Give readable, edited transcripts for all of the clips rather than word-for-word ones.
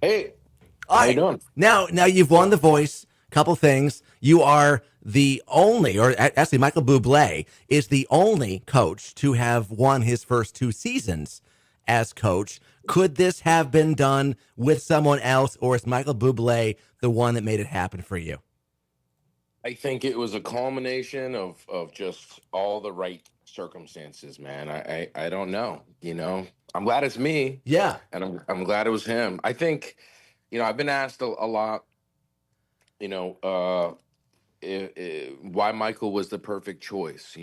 Hey, All how you right. doing? Now you've won The Voice. Couple things. You are the only, or actually, Michael Bublé is the only coach to have won his first two seasons as coach. Could this have been done with someone else, or is Michael Bublé the one that made it happen for you? I think it was a culmination of just all the right circumstances, man. I don't know, I'm glad it's me, Yeah. and I'm glad it was him. I think, I've been asked a lot, you know, why Michael was the perfect choice,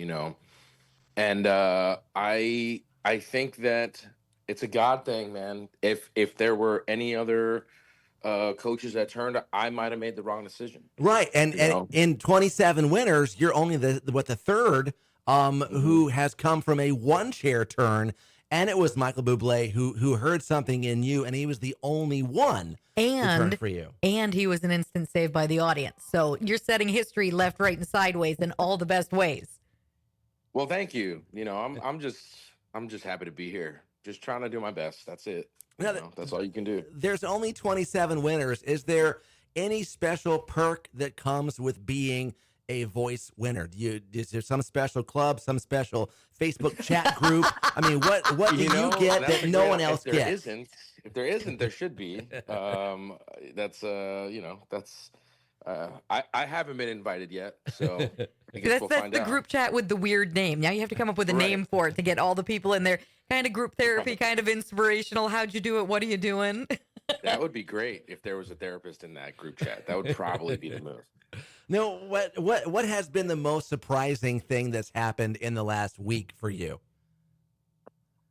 and I think that it's a God thing, man. If there were any other coaches that turned, I might have made the wrong decision, Right. And you and know. in 27 winners, you're only the third Mhm. who has come from a one chair turn, and it was Michael Bublé who heard something in you, and he was the only one who turned and for you. and he was an instant save by the audience. So you're setting history left, right, and sideways in all the best ways. Well, thank you. I'm just happy to be here. Just trying to do my best. That's it. Now, That's all you can do. there's only 27 winners. Is there any special perk that comes with being a voice winner? Is there some special club, some special Facebook chat group? I mean, what do you get That's that a no great. one else gets? If there isn't, there should be. That's that's. I haven't been invited yet, so I guess That's we'll that's find the out. group chat with the weird name. Now you have to come up with a Right. name for it to get all the people in there. Kind of group therapy, kind of inspirational. How'd you do it? What are you doing? That would be great if there was a therapist in that group chat. That would probably be the move. No, what has been the most surprising thing that's happened in the last week for you?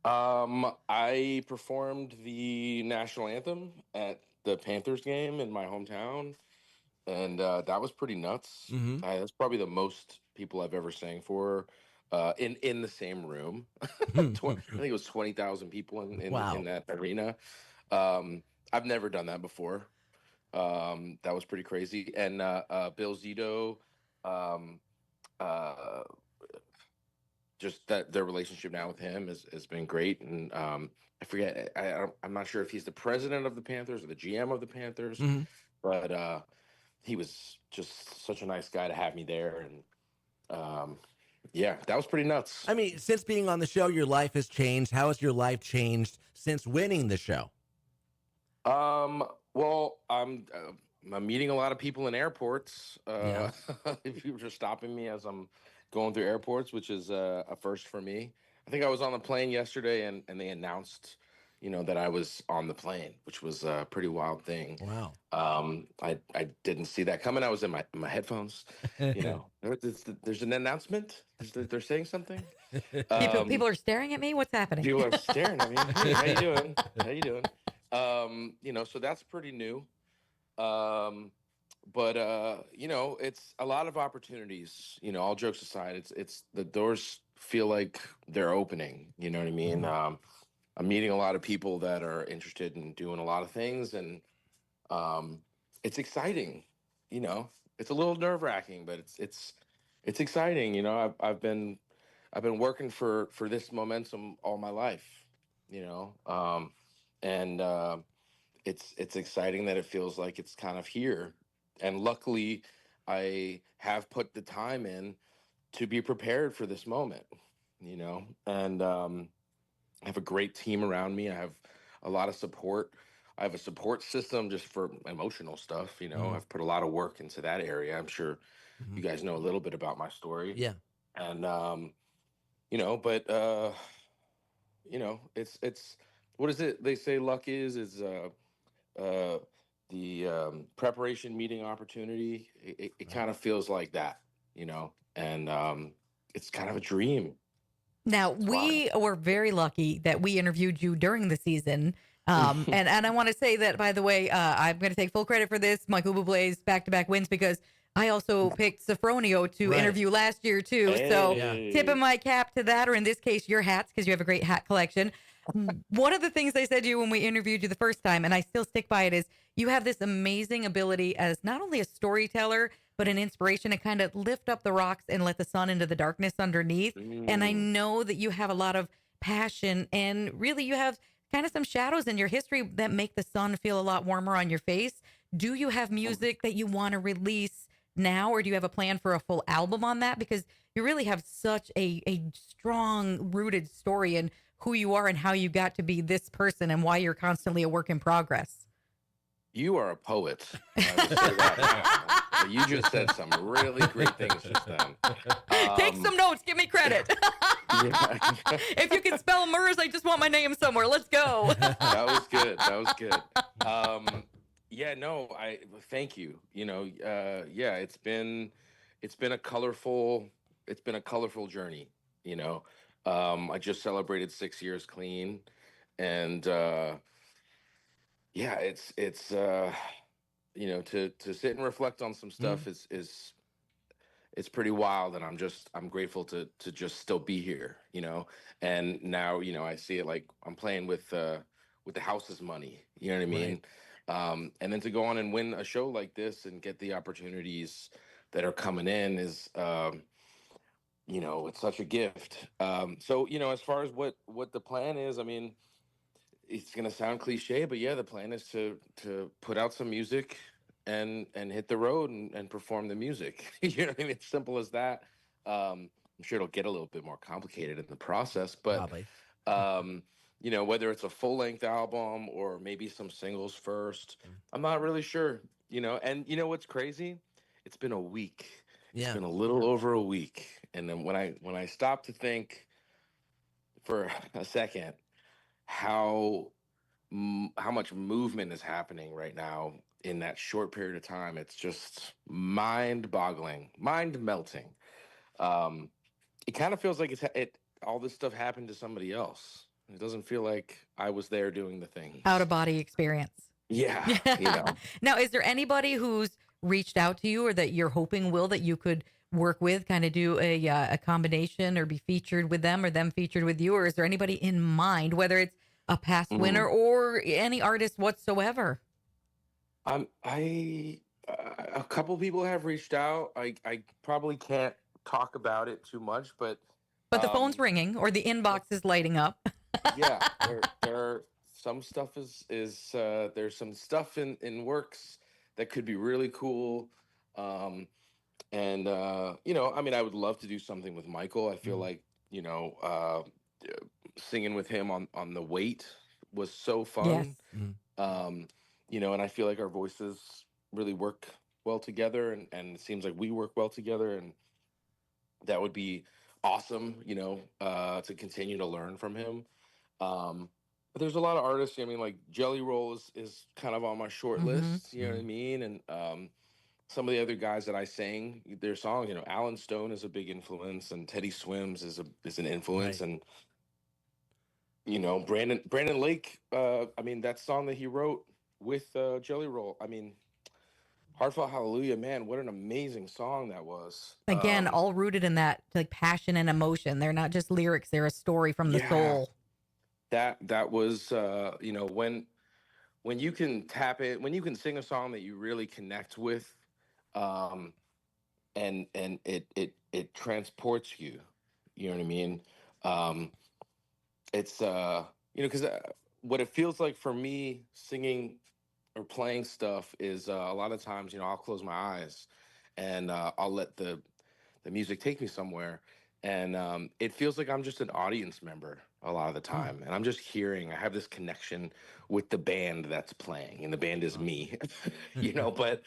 I performed the national anthem at the Panthers game in my hometown, and that was pretty nuts. Mm-hmm. That's probably the most people I've ever sang for, in the same room. I think it was 20,000 people in Wow. that arena. Um, I've never done that before. That was pretty crazy. And Bill Zito, um, uh, just that their relationship now with him has been great. And I forget, I'm not sure if he's the president of the Panthers or the GM of the Panthers, Mm-hmm. but he was just such a nice guy to have me there. And yeah, that was pretty nuts. I mean, since being on the show, your life has changed. How has your life changed since winning the show? Um, well, I'm meeting a lot of people in airports. Yeah. People are stopping me as I'm going through airports, which is a first for me. I think I was on the plane yesterday, and they announced, that I was on the plane, which was a pretty wild thing. Wow. I didn't see that coming. I was in my headphones. There's an announcement. They're saying something. People Um, are staring at me. What's happening? People are staring at me. Hey, how you doing? How you doing? So that's pretty new. Um, but it's a lot of opportunities. All jokes aside, it's the doors feel like they're opening. You know what I mean? Mhm. I'm meeting a lot of people that are interested in doing a lot of things, and um, it's exciting. You know, it's a little nerve wracking, but it's exciting. I've been working for this momentum all my life. You know, and it's exciting that it feels like it's kind of here. And luckily, I have put the time in to be prepared for this moment. And I have a great team around me. I have a lot of support. I have a support system just for emotional stuff. Mhm. I've put a lot of work into that area. I'm sure you Mhm. guys know a little bit about my story. Yeah. And but it's what is it they say luck is uh the preparation meeting opportunity. It Right. kind of feels like that, and it's kind of a dream. Now, It's wild. we were very lucky that we interviewed you during the season. And I want to say that, by the way, I'm going to take full credit for this, Michael Bublé's back-to-back wins, because I also picked Sofronio to Right. interview last year, too. So Yeah. tipping Hey. my cap to that, or in this case, your hats, because you have a great hat collection. One of the things I said to you when we interviewed you the first time, and I still stick by it, is you have this amazing ability as not only a storyteller, but an inspiration to kind of lift up the rocks and let the sun into the darkness underneath. And I Mm. know that you have a lot of passion, and really you have kind of some shadows in your history that make the sun feel a lot warmer on your face. Do you have music that you want to release now, or do you have a plan for a full album on that? Because you really have such a strong rooted story in who you are and how you got to be this person and why you're constantly a work in progress. You are a poet. I will say that now. You just said some really great things just then. Take some notes. Give me credit. Yeah. If you can spell MERS, I just want my name somewhere. Let's go. That was good. That was good. Yeah, no, thank you. Yeah, it's been a colorful journey, you know. I just celebrated 6 years clean, and yeah, it's to sit and reflect on some stuff is it's pretty wild, and I'm grateful to just still be here, and now I see it like I'm playing with the house's money, you know what I mean. And then to go on and win a show like this and get the opportunities that are coming in is it's such a gift. So as far as what the plan is, I mean, it's gonna sound cliche, but yeah, the plan is to put out some music and hit the road and perform the music. You know what I mean? It's simple as that. I'm sure it'll get a little bit more complicated in the process, but Probably. whether it's a full length album or maybe some singles first, I'm not really sure. And what's crazy? It's been a week. Yeah. It's been a little over a week, and then when I stop to think for a second how much movement is happening right now in that short period of time, it's just mind-boggling, mind-melting. It kind of feels like all this stuff happened to somebody else. It doesn't feel like I was there doing the thing. Out of body experience. Yeah. Now, is there anybody who's reached out to you or that you're hoping will that you could work with, kind of do a combination or be featured with them or them featured with you? Or is there anybody in mind, whether it's a past winner or any artist whatsoever? A couple people have reached out. I probably can't talk about it too much, but the phone's ringing or the inbox is lighting up. Yeah, there some stuff is there's some stuff in works that could be really cool. And I mean, I would love to do something with Michael. I feel like singing with him on The Wait was so fun. Yes. And I feel like our voices really work well together, and it seems like we work well together, and that would be awesome, to continue to learn from him. But there's a lot of artists. I mean, like Jelly Roll is kind of on my short list. You know what I mean? And some of the other guys that I sang their songs, Alan Stone is a big influence, and Teddy Swims is an influence, Right. and Brandon Lake. I mean, that song that he wrote with Jelly Roll. I mean, Heartfelt Hallelujah, man, what an amazing song that was. Again, all rooted in that like passion and emotion. They're not just lyrics; they're a story from the soul. That was when you can tap it, when you can sing a song that you really connect with, and it transports you. You know what I mean? It's because what it feels like for me singing or playing stuff is a lot of times I'll close my eyes and I'll let the music take me somewhere, and it feels like I'm just an audience member a lot of the time, and I'm just hearing. I have this connection with the band that's playing, and the band is me, But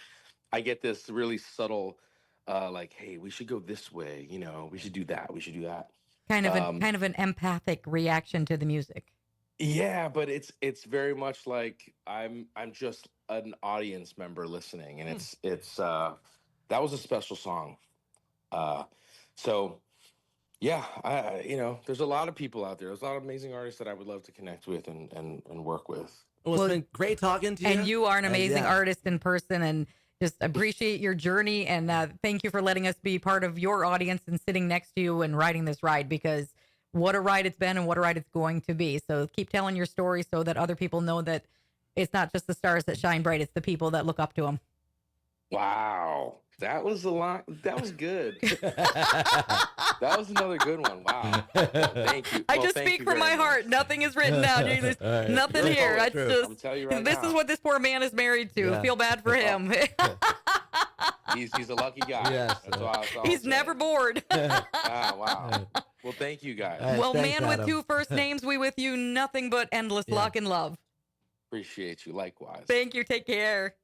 I get this really subtle, like, hey, we should go this way, we should do that, we should do that. Kind of an empathic reaction to the music. Yeah, but it's very much like I'm just an audience member listening, and it's that was a special song. So yeah, there's a lot of people out there. There's a lot of amazing artists that I would love to connect with and work with. Well, it's been great talking to you. And you are an amazing yeah. artist in person, and just appreciate your journey. And thank you for letting us be part of your audience and sitting next to you and riding this ride, because what a ride it's been and what a ride it's going to be. So keep telling your story so that other people know that it's not just the stars that shine bright. It's the people that look up to them. Wow. That was a lot. That was good. That was another good one. Wow. Thank you. I Well, just thank speak you from very my much. heart. Nothing is written down. There's All right. nothing You're a here. poet. It's True. just I'm telling you right this now. is what this poor man is married to. Yeah. Feel bad for him. He's a lucky guy. Yes. That's all He's I'm never saying. bored. Wow. Well, thank you guys. All right, Well, thanks, man with Adam. two first names, we with you nothing but endless Yeah. luck and love. Appreciate you. Likewise. Thank you. Take care.